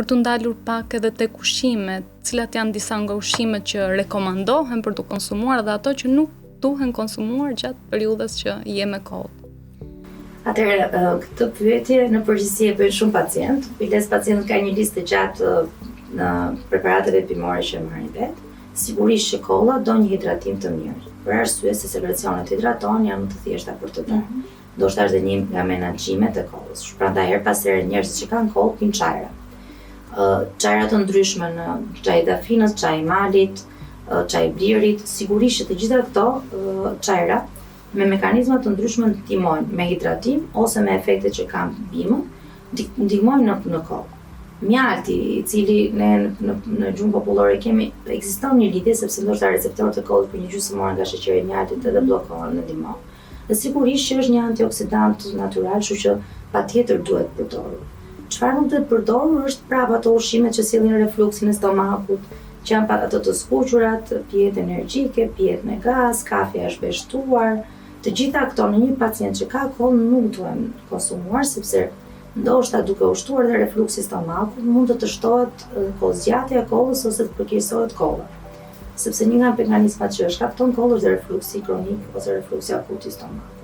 për të ndalur pak edhe tek ushqimet, cilat janë disa nga ushqimet që rekomandohen për të konsumuar dhe ato që nuk duhen konsumuar gjatë periudhës që je me kohë? Atëherë, këtë pyetje në përgjithësi e bëjnë shumë pacientë. Biles pacientët ka një listë gjatë në preparateve bimore që marrin vetë. Sigurisht që kolla do një hidratim të mirë, për arsye se sekrecionet hidraton janë më të thjeshta për të bërë. Ndoshta është dhe një nga menaxhimet e kollës. Prandaj her pas here njerëzit që kanë kollë pinë çajra. Çajra të ndryshme në çaj dafinës, çaj malit, çaj blirit, sigurisht që të gjitha këto çajra me mekanizma të ndryshme ndihmojnë me hidratim ose me efektet që kanë bimën, ndihmojnë në kollë. Mjalti, i cili ne në gjuhën popullore kemi, ekziston një lidhje sepse ndoshta receptorët e kollës për një gjysmëore nga sheqeri i mjaltit edhe bllokohen në dimon. Dhe sigurisht që është një antioksidant natyral, kështu që patjetër duhet përdorur. Çfarë mund të përdorur është prapë ato ushqime që sillin refluksin e stomakut, që janë pak ato të skuqurat, pijet energjike, pijet me gaz, kafja e shpeshtuar. Të gjitha këto në një pacient që ka kollë nuk duhen konsumuar sepse ndoshta duke ushtuar dhe refluksi stomakut mund të shtohet kohëzgjatja e kollës ose të përkeqësohet kolla. Sepse një nga mekanizmat që shkakton kollën është refluksi kronik ose refluksi akut i stomakut.